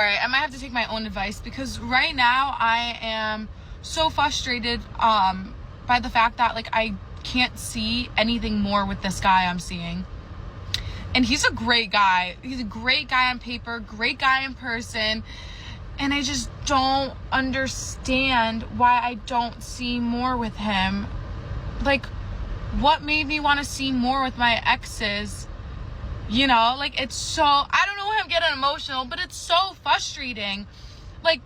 right, I might have to take my own advice because right now I am so frustrated by the fact that like I can't see anything more with this guy I'm seeing. And he's a great guy. He's a great guy on paper, great guy in person. And I just don't understand why I don't see more with him. Like, what made me want to see more with my exes? You know, like, it's so, I don't know why I'm getting emotional, but it's so frustrating. Like,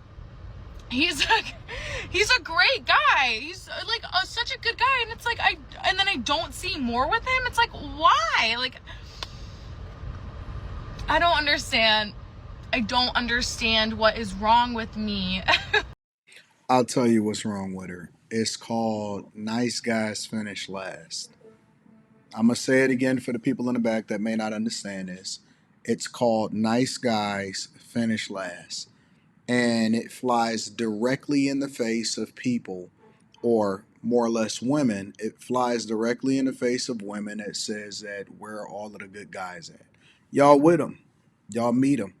he's a great guy. He's like such a good guy. And it's like, and then I don't see more with him. It's like, why? Like, I don't understand. I don't understand what is wrong with me. I'll tell you what's wrong with her. It's called nice guys finish last. I'm going to say it again for the people in the back that may not understand this. It's called nice guys finish last. And it flies directly in the face of people, or more or less women. It flies directly in the face of women that says that where are all of the good guys at? Y'all with them. Y'all meet them.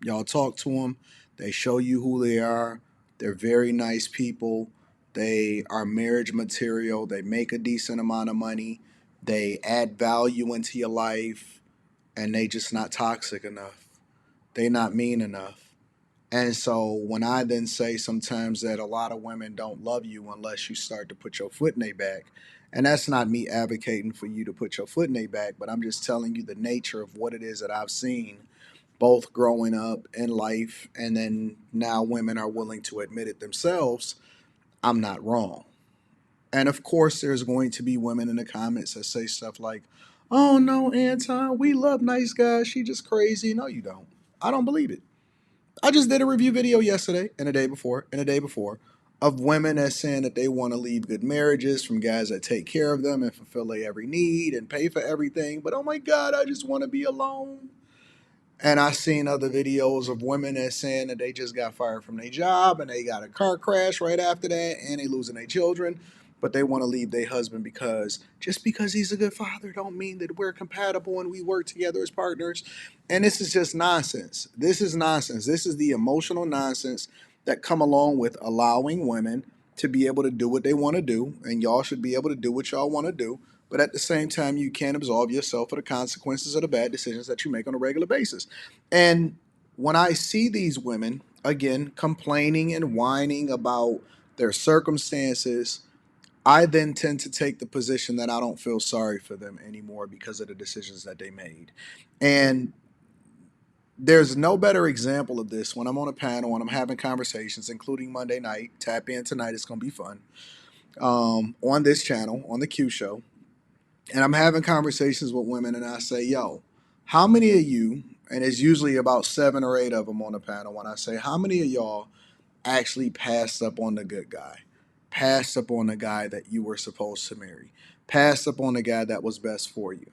Y'all talk to them. They show you who they are. They're very nice people. They are marriage material. They make a decent amount of money. They add value into your life, and they just not toxic enough. They not mean enough. And so when I then say sometimes that a lot of women don't love you unless you start to put your foot in their back, and that's not me advocating for you to put your foot in their back, but I'm just telling you the nature of what it is that I've seen both growing up in life, and then now women are willing to admit it themselves. I'm not wrong. And of course, there's going to be women in the comments that say stuff like, oh no, Anton, we love nice guys. She just crazy. No, you don't. I don't believe it. I just did a review video yesterday and the day before and the day before of women that saying that they want to leave good marriages from guys that take care of them and fulfill their every need and pay for everything. But oh my God, I just want to be alone. And I seen other videos of women that saying that they just got fired from their job and they got a car crash right after that and they losing their children, but they want to leave their husband because just because he's a good father don't mean that we're compatible and we work together as partners. And this is just nonsense. This is nonsense. This is the emotional nonsense that come along with allowing women to be able to do what they want to do, and y'all should be able to do what y'all want to do, but at the same time, you can't absolve yourself of the consequences of the bad decisions that you make on a regular basis. And when I see these women, again, complaining and whining about their circumstances, I then tend to take the position that I don't feel sorry for them anymore because of the decisions that they made. And there's no better example of this when I'm on a panel and I'm having conversations, including Monday night. Tap in tonight, it's going to be fun. On this channel, on the Q Show, and I'm having conversations with women, and I say, yo, how many of you, and it's usually about 7 or 8 of them on the panel, when I say, how many of y'all actually passed up on the good guy, passed up on the guy that you were supposed to marry, passed up on the guy that was best for you?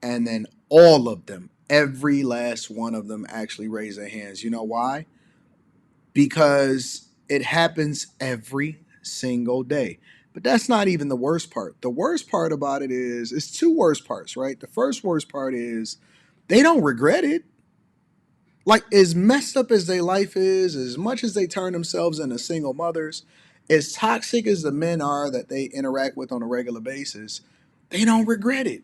And then all of them, every last one of them actually raise their hands. You know why? Because it happens every single day. But that's not even the worst part. The worst part about it is, it's two worst parts, right? The first worst part is they don't regret it. Like, as messed up as their life is, as much as they turn themselves into single mothers, as toxic as the men are that they interact with on a regular basis, they don't regret it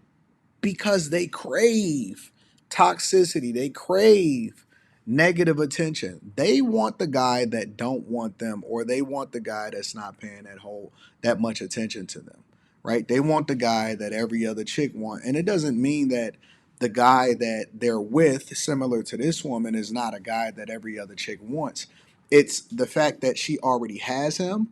because they crave toxicity. They crave negative attention. They want the guy that don't want them, or they want the guy that's not paying that much attention to them, right? They want the guy that every other chick want. And it doesn't mean that the guy that they're with, similar to this woman, is not a guy that every other chick wants. It's the fact that she already has him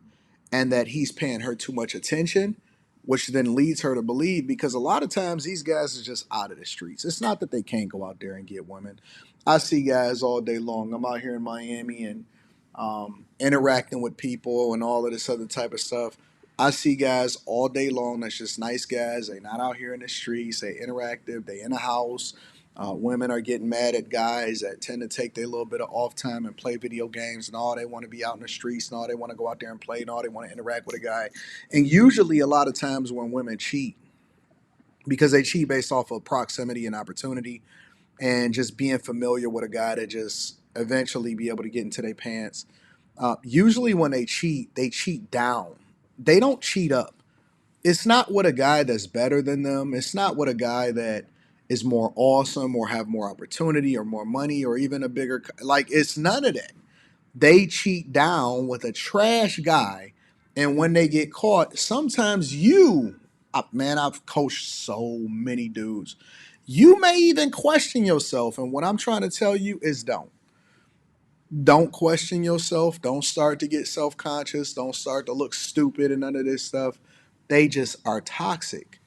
and that he's paying her too much attention, which then leads her to believe, because a lot of times these guys are just out of the streets. It's not that they can't go out there and get women. I see guys all day long. I'm out here in Miami and interacting with people and all of this other type of stuff. I see guys all day long that's just nice guys. They not out here in the streets. They interactive. They in a house. Women are getting mad at guys that tend to take their little bit of off time and play video games, and all they want to be out in the streets, and all they want to go out there and play, and all they want to interact with a guy. And usually, a lot of times when women cheat, because they cheat based off of proximity and opportunity, and just being familiar with a guy that just eventually be able to get into their pants. Usually when they cheat down. They don't cheat up. It's not with a guy that's better than them. It's not with a guy that is more awesome or have more opportunity or more money or even a bigger, like, it's none of that. They cheat down with a trash guy, and when they get caught, sometimes man, I've coached so many dudes. You may even question yourself, and what I'm trying to tell you is don't question yourself. Don't start to get self-conscious. Don't start to look stupid and none of this stuff. They just are toxic.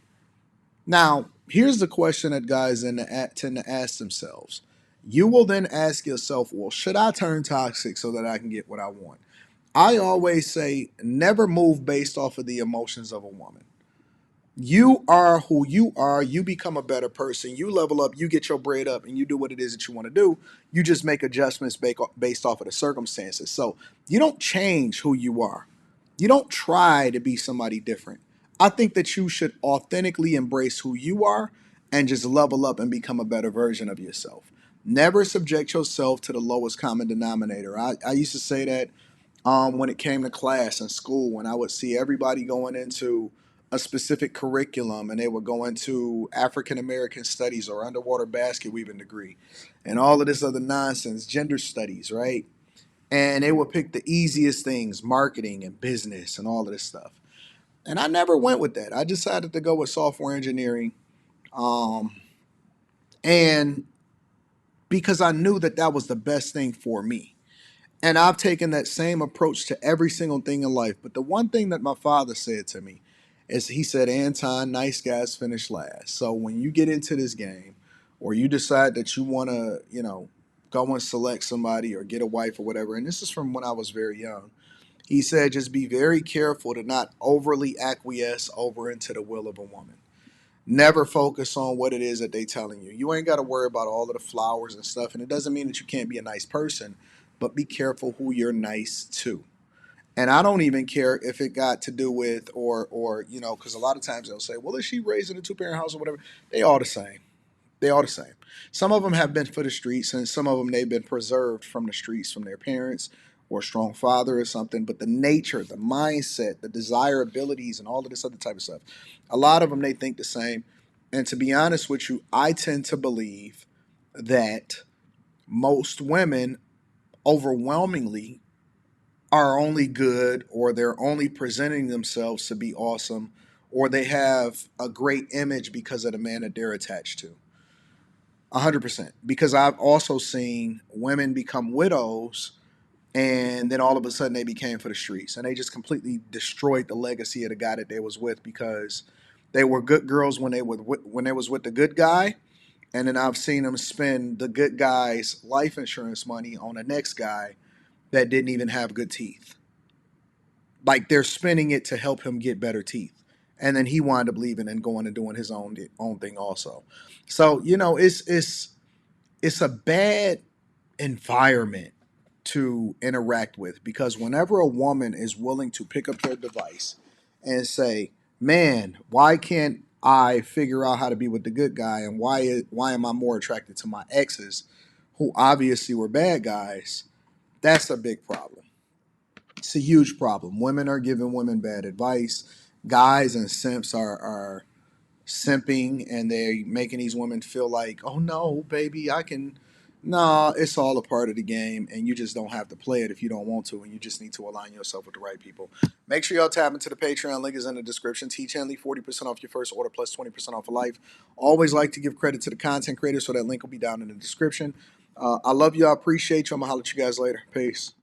Now, here's the question that guys tend to ask themselves. You will then ask yourself, well, should I turn toxic so that I can get what I want? I always say, never move based off of the emotions of a woman. You are who you are. You become a better person. You level up. You get your bread up, and you do what it is that you want to do. You just make adjustments based off of the circumstances. So you don't change who you are. You don't try to be somebody different. I think that you should authentically embrace who you are and just level up and become a better version of yourself. Never subject yourself to the lowest common denominator. I used to say that when it came to class in school, when I would see everybody going into a specific curriculum and they would go into African American studies or underwater basket weaving degree and all of this other nonsense, gender studies, right? And they would pick the easiest things, marketing and business and all of this stuff. And I never went with that. I decided to go with software engineering. Um, and because I knew that that was the best thing for me. And I've taken that same approach to every single thing in life. But the one thing that my father said to me is he said, Anton, nice guys finish last. So when you get into this game or you decide that you want to, go and select somebody or get a wife or whatever, and this is from when I was very young, he said, just be very careful to not overly acquiesce over into the will of a woman. Never focus on what it is that they telling you. You ain't got to worry about all of the flowers and stuff. And it doesn't mean that you can't be a nice person, but be careful who you're nice to. And I don't even care if it got to do with because a lot of times they'll say, well, is she raised in a two-parent house or whatever? They all the same. They all the same. Some of them have been for the streets, and some of them they've been preserved from the streets from their parents or a strong father or something. But the nature, the mindset, the desirabilities, and all of this other type of stuff, a lot of them they think the same. And to be honest with you, I tend to believe that most women overwhelmingly are only good or they're only presenting themselves to be awesome or they have a great image because of the man that they're attached to. 100%. Because I've also seen women become widows and then all of a sudden they became for the streets and they just completely destroyed the legacy of the guy that they was with because they were good girls when they was with the good guy, and then I've seen them spend the good guy's life insurance money on the next guy that didn't even have good teeth. Like they're spending it to help him get better teeth. And then he wound up leaving and going and doing his own thing also. So, it's a bad environment to interact with because whenever a woman is willing to pick up their device and say, "Man, why can't I figure out how to be with the good guy and why am I more attracted to my exes who obviously were bad guys?" That's a big problem. It's a huge problem. Women are giving women bad advice. Guys and simps are simping and they're making these women feel like, oh no, baby, I can. Nah, it's all a part of the game, and you just don't have to play it if you don't want to, and you just need to align yourself with the right people. Make sure y'all tap into the Patreon. Link is in the description. Teach Henley 40% off your first order plus 20% off of life. Always like to give credit to the content creators, so that link will be down in the description. I love you. I appreciate you. I'm going to holler at you guys later. Peace.